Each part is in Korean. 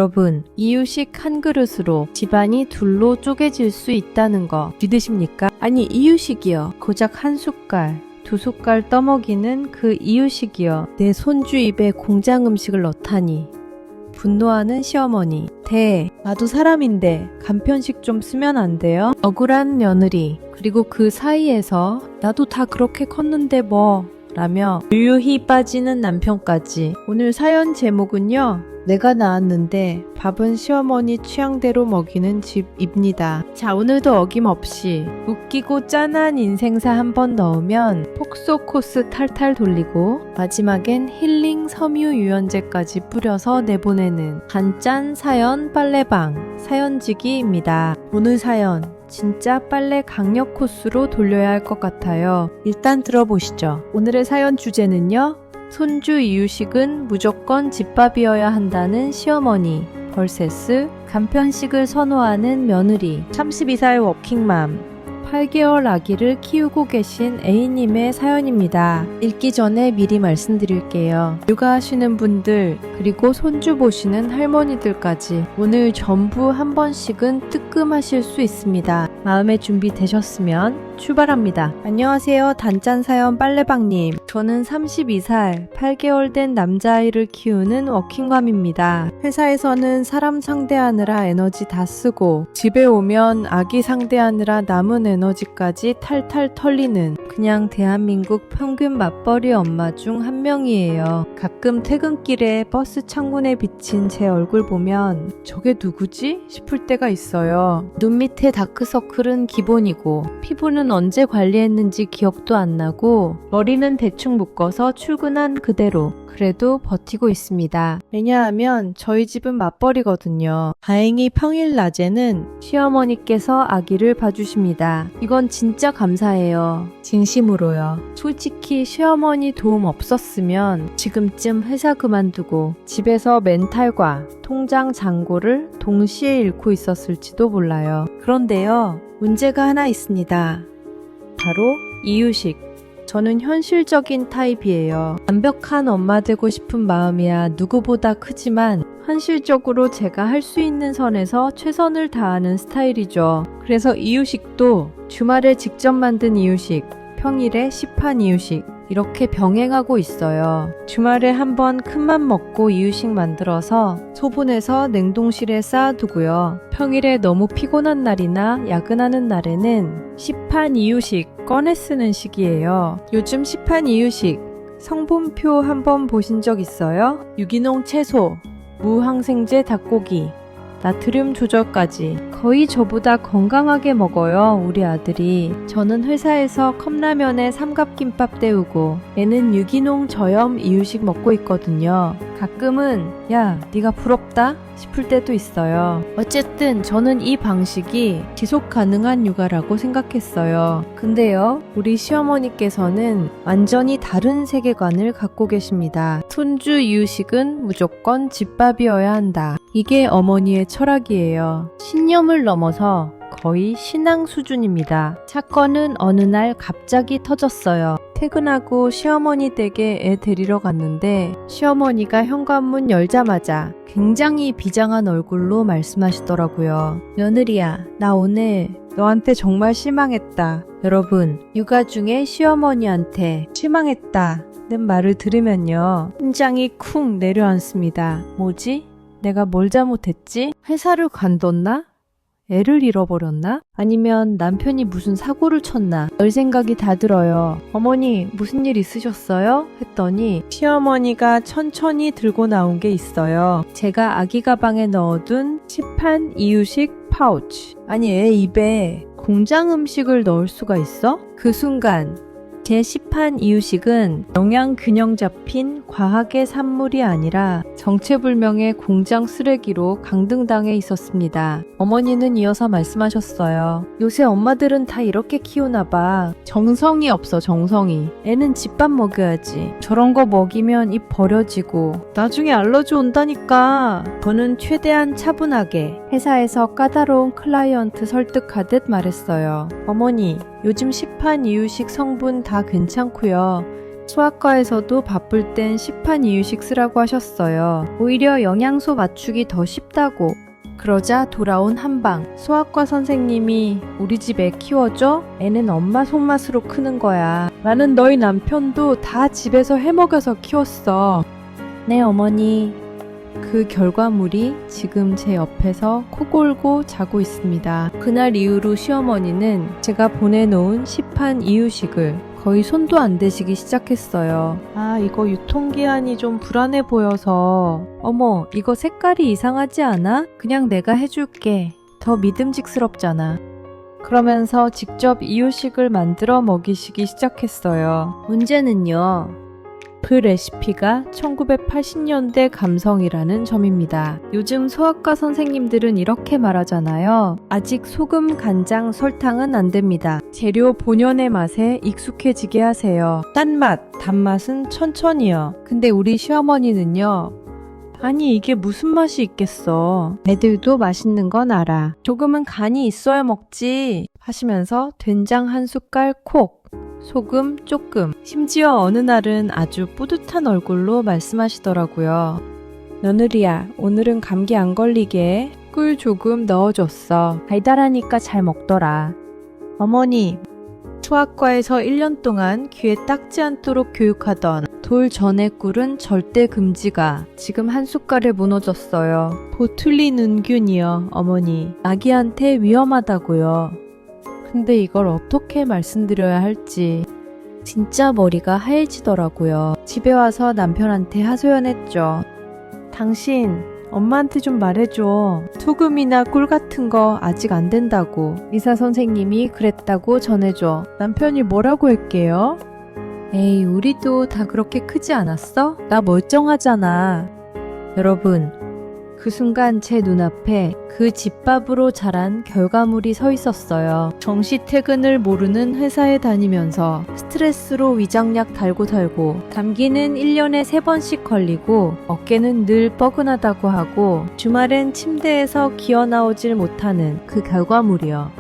여러분, 이유식 한 그릇으로 집안이 둘로 쪼개질 수 있다는 거 믿으십니까? 아니, 이유식이요. 고작 한 숟갈, 두 숟갈 떠먹이는 그 이유식이요. 내 손주 입에 공장 음식을 넣다니. 분노하는 시어머니. 나도 사람인데 간편식 좀 쓰면 안 돼요? 억울한 며느리. 그리고 그 사이에서 나도 다 그렇게 컸는데 뭐 라며 유유히 빠지는 남편까지. 오늘 사연 제목은요, 내가 낳았는데 밥은 시어머니 취향대로 먹이는 집입니다. 자, 오늘도 어김없이 웃기고 짠한 인생사 한번 넣으면 폭소 코스 탈탈 돌리고 마지막엔 힐링 섬유 유연제까지 뿌려서 내보내는 간짠 사연 빨래방 사연지기입니다. 오늘 사연 진짜 빨래 강력 코스로 돌려야 할 것 같아요. 일단 들어보시죠. 오늘의 사연 주제는요, 손주 이유식은 무조건 집밥이어야 한다는 시어머니 vs 간편식을 선호하는 며느리. 32살 워킹맘 8개월 아기를 키우고 계신 A님의 사연입니다. 읽기 전에 미리 말씀드릴게요. 육아하시는 분들, 그리고 손주 보시는 할머니들까지 오늘 전부 한 번씩은 뜨끔하실 수 있습니다. 마음의 준비 되셨으면 출발합니다. 안녕하세요. 단짠사연 빨래방님. 저는 32살 8개월 된 남자아이를 키우는 워킹맘입니다. 회사에서는 사람 상대하느라 에너지 다 쓰고 집에 오면 아기 상대하느라 남은 에너지까지 탈탈 털리는 그냥 대한민국 평균 맞벌이 엄마 중 한 명이에요. 가끔 퇴근길에 버스 창문에 비친 제 얼굴 보면 저게 누구지? 싶을 때가 있어요. 눈 밑에 다크서클은 기본이고 피부는 언제 관리했는지 기억도 안 나고 머리는 대충 묶어서 출근한 그대로 그래도 버티고 있습니다. 왜냐하면 저희 집은 맞벌이거든요. 다행히 평일 낮에는 시어머니께서 아기를 봐주십니다. 이건 진짜 감사해요. 진심으로요. 솔직히 시어머니 도움 없었으면 지금쯤 회사 그만두고 집에서 멘탈과 통장 잔고를 동시에 잃고 있었을지도 몰라요. 그런데요, 문제가 하나 있습니다. 바로 이유식. 저는 현실적인 타입이에요. 완벽한 엄마 되고 싶은 마음이야 누구보다 크지만 현실적으로 제가 할 수 있는 선에서 최선을 다하는 스타일이죠. 그래서 이유식도 주말에 직접 만든 이유식, 평일에 시판 이유식 이렇게 병행하고 있어요. 주말에 한번 큰맘 먹고 이유식 만들어서 소분해서 냉동실에 쌓아두고요. 평일에 너무 피곤한 날이나 야근하는 날에는 시판 이유식 꺼내 쓰는 식이에요. 요즘 시판 이유식 성분표 한번 보신 적 있어요? 유기농 채소, 무항생제 닭고기, 나트륨 조절까지 거의 저보다 건강하게 먹어요, 우리 아들이. 저는 회사에서 컵라면에 삼각김밥 때우고 애는 유기농 저염 이유식 먹고 있거든요. 가끔은 야, 네가 부럽다? 싶을 때도 있어요. 어쨌든 저는 이 방식이 지속 가능한 육아라고 생각했어요. 근데요, 우리 시어머니께서는 완전히 다른 세계관을 갖고 계십니다. 손주 이유식은 무조건 집밥이어야 한다. 이게 어머니의 철학이에요. 신념을 넘어서 거의 신앙 수준입니다. 사건은 어느 날 갑자기 터졌어요. 퇴근하고 시어머니 댁에 애 데리러 갔는데 시어머니가 현관문 열자마자 굉장히 비장한 얼굴로 말씀하시더라고요. 며느리야, 나 오늘 너한테 정말 실망했다. 여러분, 육아 중에 시어머니한테 실망했다는 말을 들으면요, 심장이 쿵 내려앉습니다. 뭐지? 내가 뭘 잘못했지? 회사를 관뒀나? 애를 잃어버렸나? 아니면 남편이 무슨 사고를 쳤나? 별 생각이 다 들어요. 어머니, 무슨 일 있으셨어요? 했더니 시어머니가 천천히 들고 나온 게 있어요. 제가 아기 가방에 넣어둔 시판 이유식 파우치. 아니, 애 입에 공장 음식을 넣을 수가 있어? 그 순간 제 시판 이유식은 영양 균형 잡힌 과학의 산물이 아니라 정체불명의 공장 쓰레기로 강등당해 있었습니다. 어머니는 이어서 말씀하셨어요. 요새 엄마들은 다 이렇게 키우나 봐. 정성이 없어, 정성이. 애는 집밥 먹여야지. 저런 거 먹이면 입 버려지고 나중에 알러지 온다니까. 저는 최대한 차분하게 회사에서 까다로운 클라이언트 설득하듯 말했어요. 어머니, 요즘 시판 이유식 성분 다 괜찮고요. 소아과에서도 바쁠 땐 시판 이유식 쓰라고 하셨어요. 오히려 영양소 맞추기 더 쉽다고. 그러자 돌아온 한방. 소아과 선생님이 우리 집 애 키워줘? 애는 엄마 손맛으로 크는 거야. 나는 너희 남편도 다 집에서 해먹여서 키웠어. 네, 어머니. 그 결과물이 지금 제 옆에서 코 골고 자고 있습니다. 그날 이후로 시어머니는 제가 보내놓은 시판 이유식을 거의 손도 안 대시기 시작했어요. 아, 이거 유통기한이 좀 불안해 보여서. 어머, 이거 색깔이 이상하지 않아? 그냥 내가 해줄게. 더 믿음직스럽잖아. 그러면서 직접 이유식을 만들어 먹이시기 시작했어요. 문제는요, 그 레시피가 1980년대 감성이라는 점입니다. 요즘 소아과 선생님들은 이렇게 말하잖아요. 아직 소금, 간장, 설탕은 안 됩니다. 재료 본연의 맛에 익숙해지게 하세요. 짠맛, 단맛은 천천히요. 근데 우리 시어머니는요, 아니 이게 무슨 맛이 있겠어. 애들도 맛있는 건 알아. 조금은 간이 있어야 먹지 하시면서 된장 한 숟갈 콕, 소금 조금, 심지어 어느 날은 아주 뿌듯한 얼굴로 말씀하시더라고요. 며느리야, 오늘은 감기 안 걸리게 꿀 조금 넣어줬어. 달달하니까 잘 먹더라. 어머니, 소아과에서 1년 동안 귀에 딱지 않도록 교육하던 돌 전의 꿀은 절대 금지가 지금 한 숟갈에 무너졌어요. 보툴리눈균이요, 어머니. 아기한테 위험하다고요. 근데 이걸 어떻게 말씀드려야 할지 진짜 머리가 하얘지더라고요. 집에 와서 남편한테 하소연했죠. 당신 엄마한테 좀 말해줘. 소금이나 꿀 같은 거 아직 안 된다고. 의사 선생님이 그랬다고 전해줘. 남편이 뭐라고 할게요? 에이, 우리도 다 그렇게 크지 않았어? 나 멀쩡하잖아. 여러분, 그 순간 제 눈앞에 그 집밥으로 자란 결과물이 서 있었어요. 정시 퇴근을 모르는 회사에 다니면서 스트레스로 위장약 달고 감기는 1년에 3번씩 걸리고 어깨는 늘 뻐근하다고 하고 주말엔 침대에서 기어 나오질 못하는 그 결과물이요.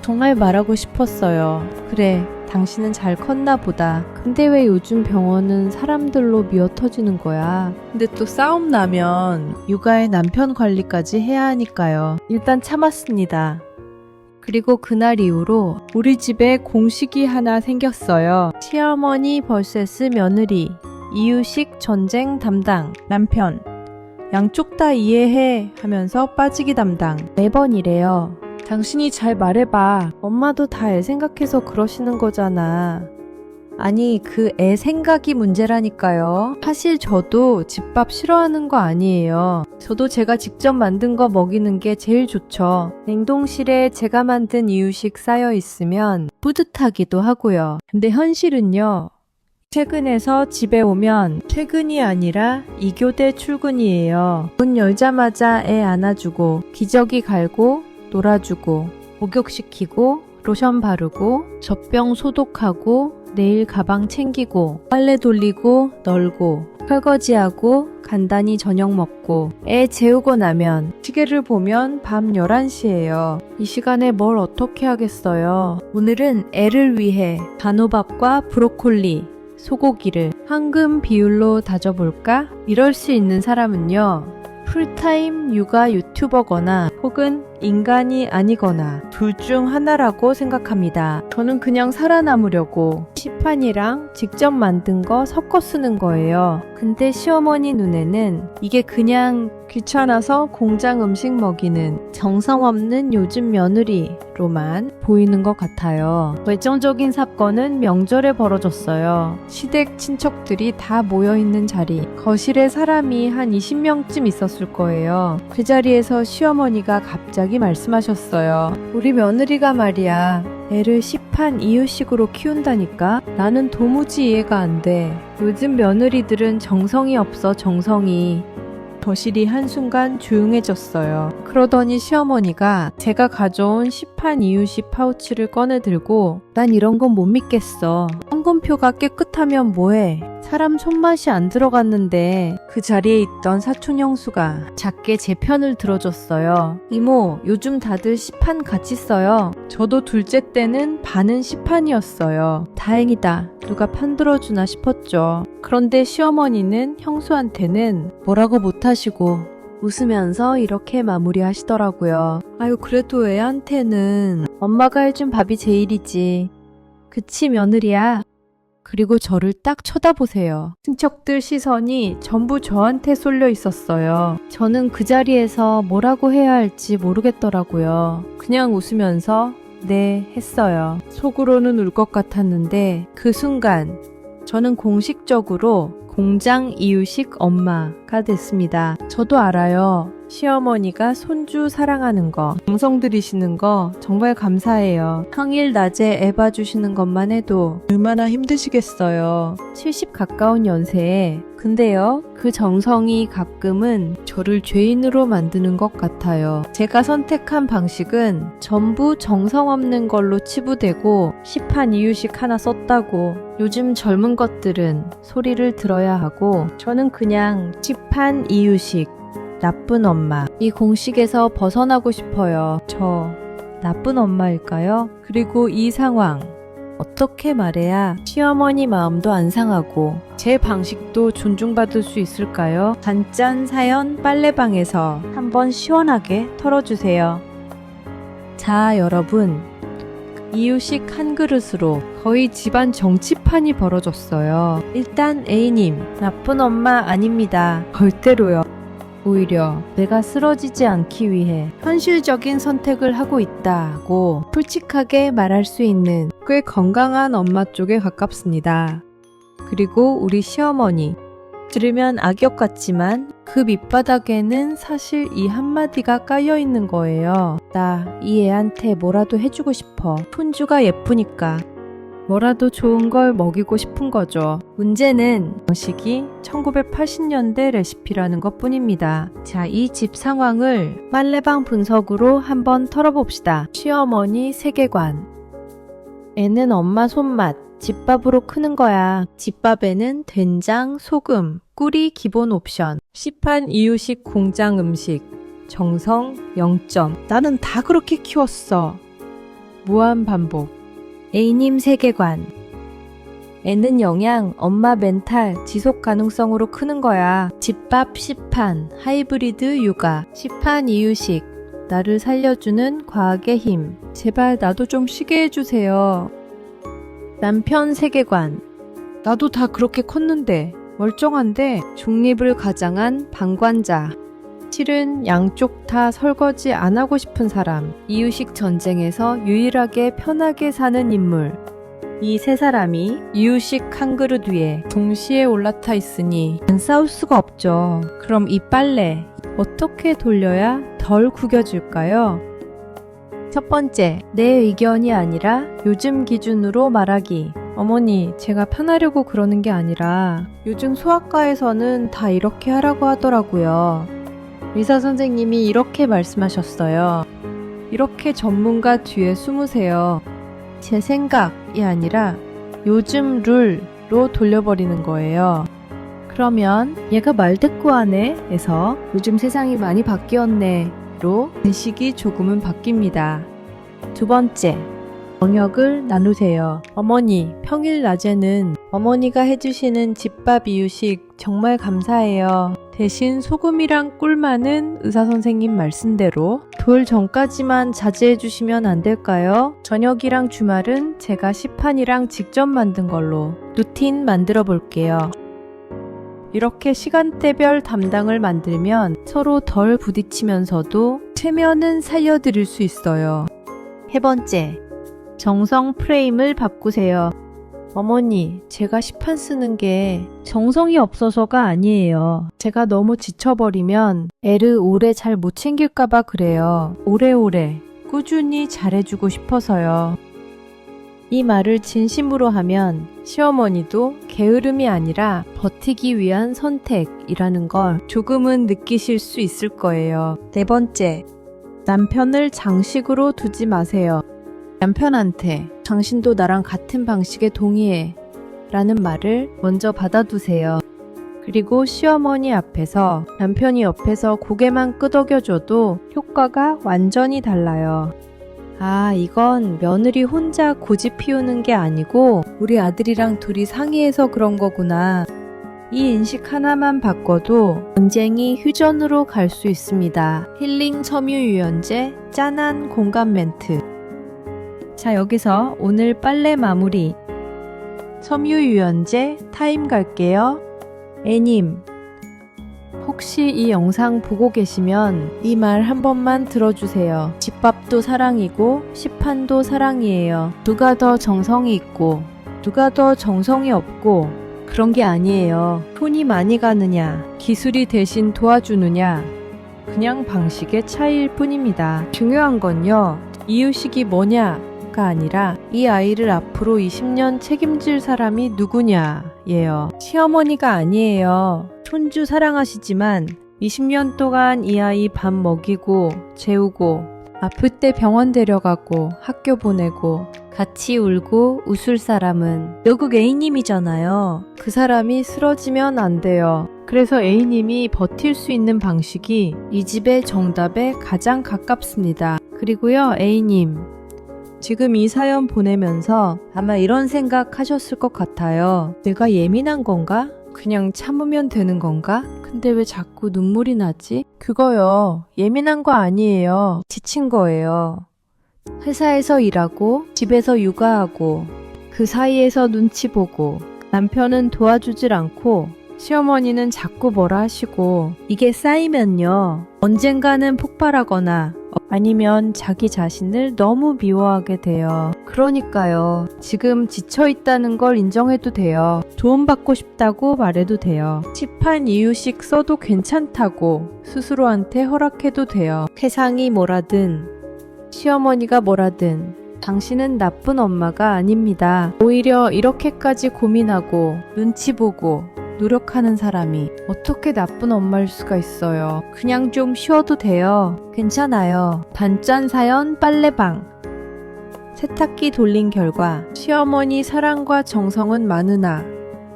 정말 말하고 싶었어요. 그래, 당신은 잘 컸나 보다. 근데 왜 요즘 병원은 사람들로 미어터지는 거야? 근데 또 싸움 나면 육아에 남편 관리까지 해야 하니까요. 일단 참았습니다. 그리고 그날 이후로 우리 집에 공식이 하나 생겼어요. 시어머니 vs 며느리, 이유식 전쟁 담당, 남편. 양쪽 다 이해해 하면서 빠지기 담당. 매번 이래요. 당신이 잘 말해봐. 엄마도 다 애 생각해서 그러시는 거잖아. 아니, 그 애 생각이 문제라니까요. 사실 저도 집밥 싫어하는 거 아니에요. 저도 제가 직접 만든 거 먹이는 게 제일 좋죠. 냉동실에 제가 만든 이유식 쌓여 있으면 뿌듯하기도 하고요. 근데 현실은요, 퇴근해서 집에 오면 퇴근이 아니라 2교대 출근이에요. 문 열자마자 애 안아주고 기저귀 갈고 놀아주고 목욕시키고 로션 바르고 젖병 소독하고 내일 가방 챙기고 빨래 돌리고 널고 설거지하고 간단히 저녁 먹고 애 재우고 나면 시계를 보면 밤 11시예요. 이 시간에 뭘 어떻게 하겠어요. 오늘은 애를 위해 단호박과 브로콜리, 소고기를 황금 비율로 다져볼까? 이럴 수 있는 사람은요, 풀타임 육아 유튜버거나 혹은 인간이 아니거나 둘 중 하나라고 생각합니다. 저는 그냥 살아남으려고 시판이랑 직접 만든 거 섞어 쓰는 거예요. 근데 시어머니 눈에는 이게 그냥 귀찮아서 공장 음식 먹이는 정성 없는 요즘 며느리로만 보이는 것 같아요. 결정적인 사건은 명절에 벌어졌어요. 시댁 친척들이 다 모여있는 자리. 거실에 사람이 한 20명쯤 있었을 거예요. 그 자리에서 시어머니가 갑자기 말씀하셨어요. 우리 며느리가 말이야, 애를 시판 이유식으로 키운다니까? 나는 도무지 이해가 안 돼. 요즘 며느리들은 정성이 없어, 정성이. 거실이 한순간 조용해졌어요. 그러더니 시어머니가 제가 가져온 시판 이유식 파우치를 꺼내 들고, 난 이런 건 못 믿겠어. 성분표가 깨끗하면 뭐해? 사람 손맛이 안 들어갔는데. 그 자리에 있던 사촌 형수가 작게 제 편을 들어줬어요. 이모, 요즘 다들 시판 같이 써요. 저도 둘째 때는 반은 시판이었어요. 다행이다. 누가 편들어주나 싶었죠. 그런데 시어머니는 형수한테는 뭐라고 못하시고 웃으면서 이렇게 마무리하시더라고요. 아유, 그래도 애한테는 엄마가 해준 밥이 제일이지. 그치, 며느리야. 그리고 저를 딱 쳐다보세요. 친척들 시선이 전부 저한테 쏠려 있었어요. 저는 그 자리에서 뭐라고 해야 할지 모르겠더라고요. 그냥 웃으면서 네, 했어요. 속으로는 울 것 같았는데 그 순간 저는 공식적으로 공장 이유식 엄마가 됐습니다. 저도 알아요. 시어머니가 손주 사랑하는 거, 정성 들이시는 거 정말 감사해요. 평일 낮에 애 봐주시는 것만 해도 얼마나 힘드시겠어요. 70 가까운 연세에. 근데요, 그 정성이 가끔은 저를 죄인으로 만드는 것 같아요. 제가 선택한 방식은 전부 정성 없는 걸로 치부되고 시판 이유식 하나 썼다고 요즘 젊은 것들은 소리를 들어야 하고 저는 그냥 시판 이유식 나쁜 엄마 이 공식에서 벗어나고 싶어요. 저 나쁜 엄마일까요? 그리고 이 상황 어떻게 말해야 시어머니 마음도 안 상하고 제 방식도 존중받을 수 있을까요? 단짠 사연 빨래방에서 한번 시원하게 털어주세요. 자, 여러분, 이유식 한 그릇으로 거의 집안 정치판이 벌어졌어요. 일단 A님, 나쁜 엄마 아닙니다. 절대로요. 오히려 내가 쓰러지지 않기 위해 현실적인 선택을 하고 있다고 솔직하게 말할 수 있는 꽤 건강한 엄마 쪽에 가깝습니다. 그리고 우리 시어머니, 들으면 악역 같지만 그 밑바닥에는 사실 이 한마디가 깔려 있는 거예요. 나 이 애한테 뭐라도 해주고 싶어. 손주가 예쁘니까. 뭐라도 좋은 걸 먹이고 싶은 거죠. 문제는 방식이 1980년대 레시피라는 것 뿐입니다. 자, 이 집 상황을 빨래방 분석으로 한번 털어봅시다. 시어머니 세계관. 애는 엄마 손맛, 집밥으로 크는 거야. 집밥에는 된장, 소금, 꿀이 기본 옵션. 시판 이유식 공장 음식. 정성 0점. 나는 다 그렇게 키웠어. 무한 반복. A님 세계관. 애는 영양, 엄마 멘탈, 지속 가능성으로 크는 거야. 집밥 시판, 하이브리드 육아, 시판 이유식, 나를 살려주는 과학의 힘. 제발 나도 좀 쉬게 해주세요. 남편 세계관. 나도 다 그렇게 컸는데, 멀쩡한데 중립을 가장한 방관자. 실은 양쪽 다 설거지 안 하고 싶은 사람. 이유식 전쟁에서 유일하게 편하게 사는 인물. 이 세 사람이 이유식 한 그릇 위에 동시에 올라타 있으니 안 싸울 수가 없죠. 그럼 이 빨래 어떻게 돌려야 덜 구겨질까요? 첫 번째, 내 의견이 아니라 요즘 기준으로 말하기. 어머니, 제가 편하려고 그러는 게 아니라 요즘 소아과에서는 다 이렇게 하라고 하더라고요. 의사 선생님이 이렇게 말씀하셨어요. 이렇게 전문가 뒤에 숨으세요. 제 생각이 아니라 요즘 룰로 돌려버리는 거예요. 그러면 얘가 말대꾸하네 에서 요즘 세상이 많이 바뀌었네로 인식이 조금은 바뀝니다. 두 번째, 영역을 나누세요. 어머니, 평일 낮에는 어머니가 해주시는 집밥 이유식 정말 감사해요. 대신 소금이랑 꿀만은 의사선생님 말씀대로 돌 전까지만 자제해 주시면 안 될까요? 저녁이랑 주말은 제가 시판이랑 직접 만든 걸로 루틴 만들어 볼게요. 이렇게 시간대별 담당을 만들면 서로 덜 부딪히면서도 체면은 살려드릴 수 있어요. 세 번째, 정성 프레임을 바꾸세요. 어머니, 제가 시판 쓰는 게 정성이 없어서가 아니에요. 제가 너무 지쳐버리면 애를 오래 잘 못 챙길까봐 그래요. 오래오래 꾸준히 잘해주고 싶어서요. 이 말을 진심으로 하면 시어머니도 게으름이 아니라 버티기 위한 선택이라는 걸 조금은 느끼실 수 있을 거예요. 네 번째, 남편을 장식으로 두지 마세요. 남편한테 당신도 나랑 같은 방식에 동의해 라는 말을 먼저 받아두세요. 그리고 시어머니 앞에서 남편이 옆에서 고개만 끄덕여줘도 효과가 완전히 달라요. 아, 이건 며느리 혼자 고집 피우는 게 아니고 우리 아들이랑 둘이 상의해서 그런 거구나. 이 인식 하나만 바꿔도 언쟁이 휴전으로 갈 수 있습니다. 힐링 섬유유연제 짠한 공감 멘트. 자, 여기서 오늘 빨래 마무리. 섬유유연제 타임 갈게요. 애님, 혹시 이 영상 보고 계시면 이 말 한 번만 들어주세요. 집밥도 사랑이고 시판도 사랑이에요. 누가 더 정성이 있고 누가 더 정성이 없고 그런 게 아니에요. 손이 많이 가느냐, 기술이 대신 도와주느냐, 그냥 방식의 차이일 뿐입니다. 중요한 건요, 이유식이 뭐냐가 아니라 이 아이를 앞으로 20년 책임질 사람이 누구냐예요. 시어머니가 아니에요. 손주 사랑하시지만 20년 동안 이 아이 밥 먹이고 재우고 아플 때 병원 데려가고 학교 보내고 같이 울고 웃을 사람은 결국 A님이잖아요. 그 사람이 쓰러지면 안 돼요. 그래서 A님이 버틸 수 있는 방식이 이 집의 정답에 가장 가깝습니다. 그리고요, A님, 지금 이 사연 보내면서 아마 이런 생각 하셨을 것 같아요. 내가 예민한 건가? 그냥 참으면 되는 건가? 근데 왜 자꾸 눈물이 나지? 그거요, 예민한 거 아니에요. 지친 거예요. 회사에서 일하고 집에서 육아하고 그 사이에서 눈치 보고 남편은 도와주질 않고 시어머니는 자꾸 뭐라 하시고 이게 쌓이면요, 언젠가는 폭발하거나 아니면 자기 자신을 너무 미워하게 돼요. 그러니까요, 지금 지쳐있다는 걸 인정해도 돼요. 도움받고 싶다고 말해도 돼요. 시판 이유식 써도 괜찮다고 스스로한테 허락해도 돼요. 세상이 뭐라든 시어머니가 뭐라든 당신은 나쁜 엄마가 아닙니다. 오히려 이렇게까지 고민하고 눈치 보고 노력하는 사람이 어떻게 나쁜 엄마일 수가 있어요. 그냥 좀 쉬어도 돼요. 괜찮아요. 단짠 사연 빨래방. 세탁기 돌린 결과 시어머니 사랑과 정성은 많으나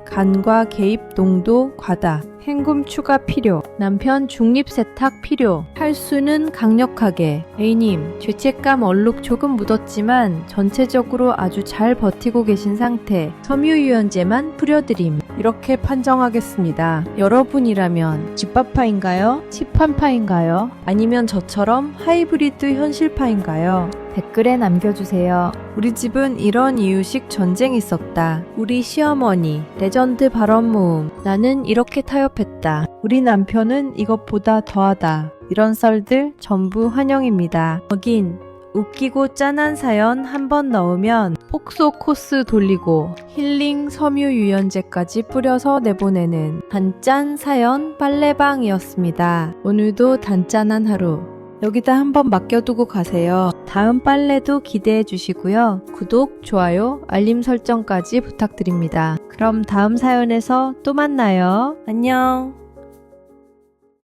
간과 개입 농도 과다. 헹굼 추가 필요. 남편 중립 세탁 필요. 할 수는 강력하게. A님, 죄책감 얼룩 조금 묻었지만 전체적으로 아주 잘 버티고 계신 상태. 섬유유연제만 뿌려드림. 이렇게 판정하겠습니다. 여러분이라면 집밥파인가요? 시판파인가요? 아니면 저처럼 하이브리드 현실파인가요? 댓글에 남겨주세요. 우리 집은 이런 이유식 전쟁이 있었다. 우리 시어머니, 레전드 발언 모음. 나는 이렇게 타협했다. 우리 남편은 이것보다 더하다. 이런 썰들 전부 환영입니다. 여긴 웃기고 짠한 사연 한 번 넣으면 폭소 코스 돌리고 힐링 섬유유연제까지 뿌려서 내보내는 단짠 사연 빨래방이었습니다. 오늘도 단짠한 하루 여기다 한번 맡겨두고 가세요. 다음 빨래도 기대해 주시고요. 구독, 좋아요, 알림 설정까지 부탁드립니다. 그럼 다음 사연에서 또 만나요. 안녕.